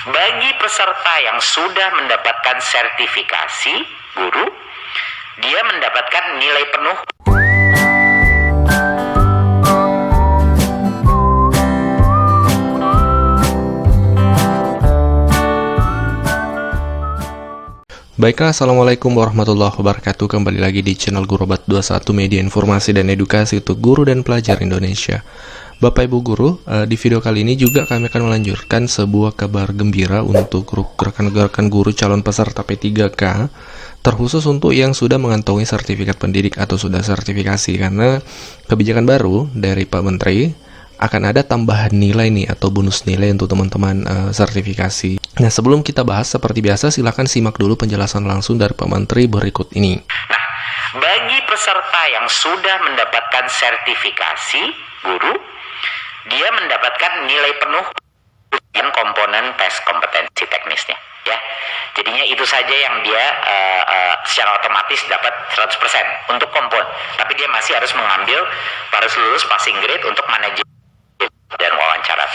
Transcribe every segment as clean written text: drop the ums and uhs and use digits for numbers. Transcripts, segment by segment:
bagi peserta yang sudah mendapatkan sertifikasi guru, dia mendapatkan nilai penuh. Baiklah, Assalamualaikum warahmatullahi wabarakatuh. Kembali lagi di channel Gurobat 21, media informasi dan edukasi untuk guru dan pelajar Indonesia. Bapak Ibu Guru, di video kali ini juga kami akan melanjutkan sebuah kabar gembira untuk rekan-rekan guru calon peserta P3K, terkhusus untuk yang sudah mengantongi sertifikat pendidik atau sudah sertifikasi, karena kebijakan baru dari Pak Menteri akan ada tambahan nilai nih atau bonus nilai untuk teman-teman sertifikasi. Nah, sebelum kita bahas, seperti biasa silakan simak dulu penjelasan langsung dari Pak Menteri berikut ini. Nah, bagi peserta yang sudah mendapatkan sertifikasi guru, dia mendapatkan nilai penuh dan komponen tes kompetensi teknisnya, ya. Jadinya itu saja yang dia secara otomatis dapat 100% untuk kompon. Tapi dia masih harus harus lulus passing grade untuk manajemen dan wawancara.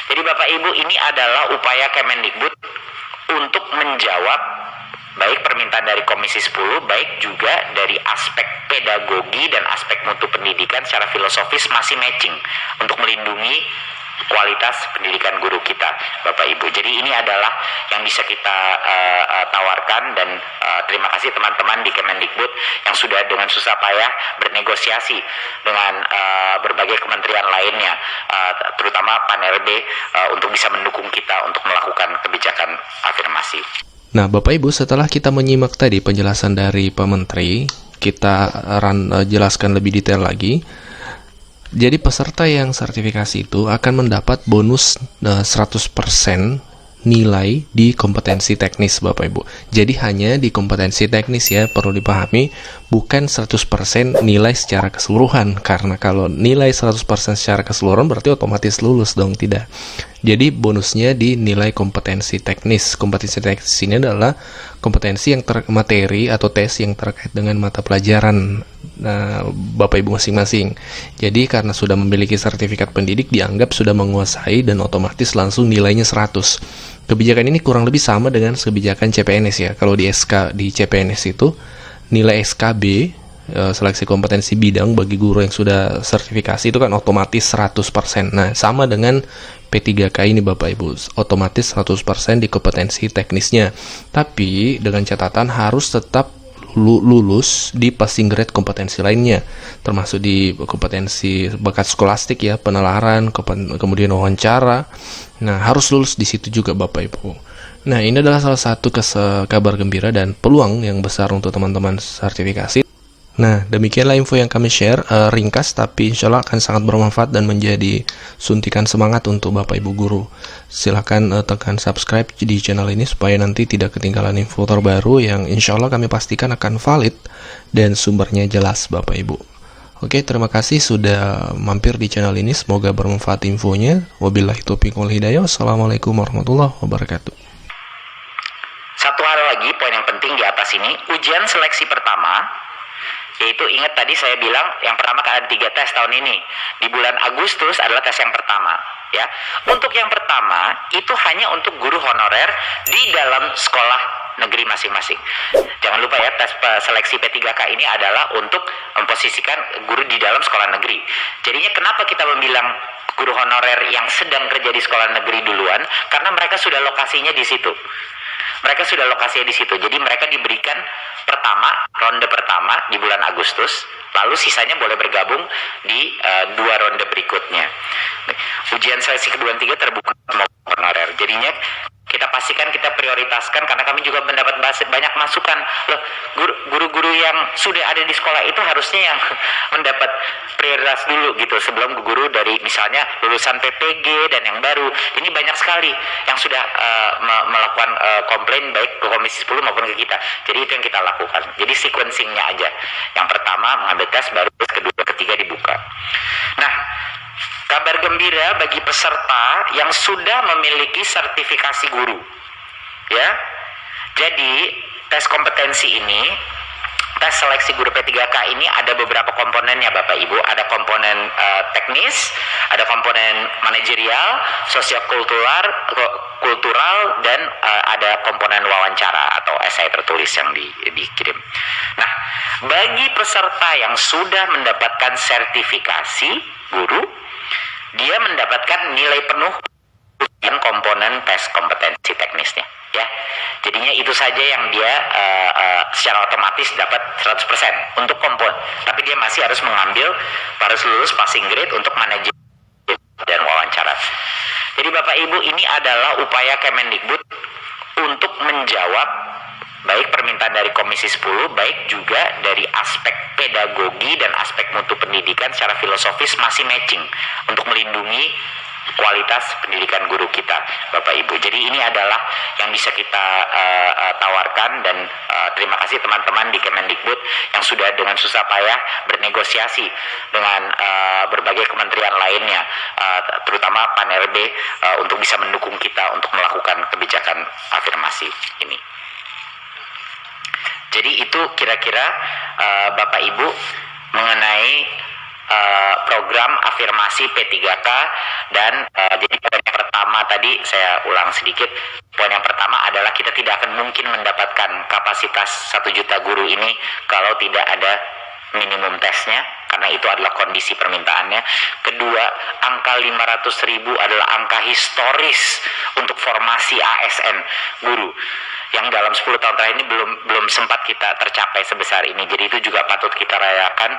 Jadi Bapak Ibu, ini adalah upaya Kemendikbud untuk menjawab baik permintaan dari Komisi 10, baik juga dari aspek pedagogi dan aspek mutu pendidikan secara filosofis masih matching untuk melindungi kualitas pendidikan guru kita, Bapak Ibu. Jadi ini adalah yang bisa kita tawarkan, dan terima kasih teman-teman di Kemendikbud yang sudah dengan susah payah bernegosiasi dengan berbagai kementerian lainnya, terutama Pan-RB, untuk bisa mendukung kita untuk melakukan kebijakan afirmasi. Nah, Bapak Ibu, setelah kita menyimak tadi penjelasan dari Pak Menteri, kita jelaskan lebih detail lagi. Jadi peserta yang sertifikasi itu akan mendapat bonus 100% nilai di kompetensi teknis, Bapak Ibu. Jadi hanya di kompetensi teknis, ya, perlu dipahami, bukan 100% nilai secara keseluruhan. Karena kalau nilai 100% secara keseluruhan berarti otomatis lulus dong, tidak. Jadi bonusnya di nilai kompetensi teknis. Kompetensi teknis ini adalah kompetensi yang materi atau tes yang terkait dengan mata pelajaran Bapak Ibu masing-masing. Jadi karena sudah memiliki sertifikat pendidik, dianggap sudah menguasai dan otomatis langsung nilainya 100. Kebijakan ini kurang lebih sama dengan kebijakan CPNS, ya. Kalau di CPNS itu nilai SKB, seleksi kompetensi bidang bagi guru yang sudah sertifikasi, itu kan otomatis 100%. Nah, sama dengan P3K ini, Bapak Ibu, otomatis 100% di kompetensi teknisnya. Tapi dengan catatan harus tetap lulus di passing grade kompetensi lainnya, termasuk di kompetensi bakat skolastik, ya, penalaran, kemudian wawancara. Nah, harus lulus di situ juga, Bapak Ibu. Nah, ini adalah salah satu kabar gembira dan peluang yang besar untuk teman-teman sertifikasi. Nah, demikianlah info yang kami share, ringkas tapi insya Allah akan sangat bermanfaat dan menjadi suntikan semangat untuk Bapak Ibu Guru. Silahkan tekan subscribe di channel ini supaya nanti tidak ketinggalan info terbaru yang insya Allah kami pastikan akan valid dan sumbernya jelas, Bapak Ibu. Oke, terima kasih sudah mampir di channel ini, semoga bermanfaat infonya. Wabillahi taufiq wal hidayah. Wassalamualaikum warahmatullahi wabarakatuh. Satu hal lagi, poin yang penting di atas ini, ujian seleksi pertama, yaitu ingat tadi saya bilang yang pertama kan ada 3 tes tahun ini. Di bulan Agustus adalah tes yang pertama, ya. Untuk yang pertama itu hanya untuk guru honorer di dalam sekolah negeri masing-masing. Jangan lupa, ya, tes seleksi P3K ini adalah untuk memposisikan guru di dalam sekolah negeri. Jadinya kenapa kita membilang guru honorer yang sedang kerja di sekolah negeri duluan? Karena mereka sudah lokasinya di situ. Jadi mereka diberikan ronde pertama di bulan Agustus, lalu sisanya boleh bergabung di 2 ronde berikutnya. Ujian seleksi kedua dan 3 terbuka semua honorer. Jadinya kita pastikan kita prioritaskan, karena kami juga mendapat banyak masukan. Loh, guru-guru yang sudah ada di sekolah itu harusnya yang mendapat prioritas dulu gitu, sebelum guru dari misalnya lulusan PPG dan yang baru. Ini banyak sekali yang sudah melakukan komplain baik ke Komisi 10 maupun ke kita. Jadi itu yang kita lakukan. Jadi sequencingnya aja. Yang pertama mengambil tes, baru kedua, ketiga dibuka. Nah, kabar gembira bagi peserta yang sudah memiliki sertifikasi guru, ya. Jadi tes kompetensi ini, tes seleksi guru P3K ini ada beberapa komponennya, Bapak Ibu. Ada komponen teknis, ada komponen manajerial, sosiokultural, saya tertulis yang dikirim. Nah, bagi peserta yang sudah mendapatkan sertifikasi guru, dia mendapatkan nilai penuh ujian komponen tes kompetensi teknisnya, ya. Jadinya itu saja yang dia secara otomatis dapat 100% untuk kompon. Tapi dia masih harus harus lulus passing grade untuk manajemen dan wawancara. Jadi Bapak Ibu, ini adalah upaya Kemendikbud untuk menjawab baik permintaan dari Komisi 10, baik juga dari aspek pedagogi dan aspek mutu pendidikan secara filosofis masih matching untuk melindungi kualitas pendidikan guru kita, Bapak Ibu. Jadi ini adalah yang bisa kita tawarkan, dan terima kasih teman-teman di Kemendikbud yang sudah dengan susah payah bernegosiasi dengan berbagai kementerian lainnya, terutama Pan-RB, untuk bisa mendukung kita untuk melakukan kebijakan afirmasi ini. Jadi itu kira-kira Bapak Ibu mengenai program afirmasi P3K. Dan jadi poin yang pertama tadi saya ulang sedikit. Poin yang pertama adalah kita tidak akan mungkin mendapatkan kapasitas 1 juta guru ini kalau tidak ada minimum tesnya, karena itu adalah kondisi permintaannya. Kedua, angka 500.000 adalah angka historis untuk formasi ASN guru yang dalam 10 tahun terakhir ini belum sempat kita tercapai sebesar ini. Jadi itu juga patut kita rayakan.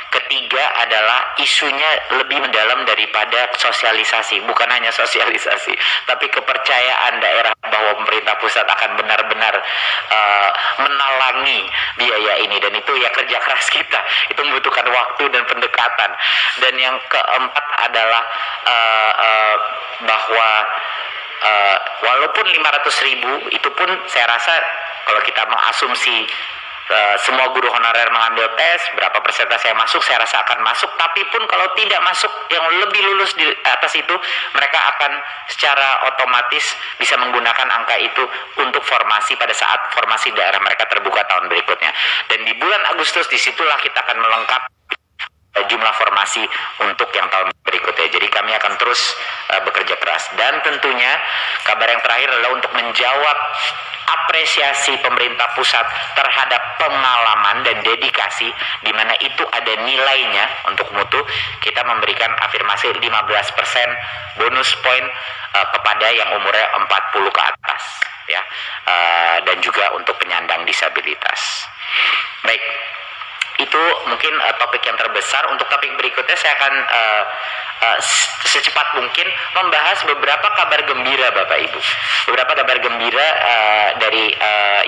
Ketiga adalah isunya lebih mendalam daripada sosialisasi. Bukan hanya sosialisasi, tapi kepercayaan daerah bahwa pemerintah pusat akan benar-benar menalangi biaya ini. Dan itu ya kerja keras kita. Itu membutuhkan waktu dan pendekatan. Dan yang keempat adalah bahwa walaupun 500.000 itu pun saya rasa kalau kita mengasumsi semua guru honorer mengambil tes, berapa persentase yang masuk, saya rasa akan masuk. Tapi pun kalau tidak masuk, yang lebih lulus di atas itu, mereka akan secara otomatis bisa menggunakan angka itu untuk formasi pada saat formasi daerah mereka terbuka tahun berikutnya. Dan di bulan Agustus disitulah kita akan melengkapi jumlah formasi untuk yang tahun berikutnya. Jadi kami akan terus bekerja keras. Dan tentunya kabar yang terakhir adalah untuk menjawab apresiasi pemerintah pusat terhadap pengalaman dan dedikasi, di mana itu ada nilainya untuk mutu. Kita memberikan afirmasi 15% bonus poin kepada yang umurnya 40 ke atas, ya, dan juga untuk penyandang disabilitas. Baik, itu mungkin topik yang terbesar. Untuk topik berikutnya saya akan secepat mungkin membahas beberapa kabar gembira, Bapak Ibu. Beberapa kabar gembira dari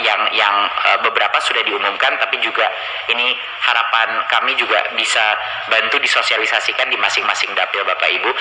yang beberapa sudah diumumkan, tapi juga ini harapan kami juga bisa bantu disosialisasikan di masing-masing dapil, Bapak Ibu.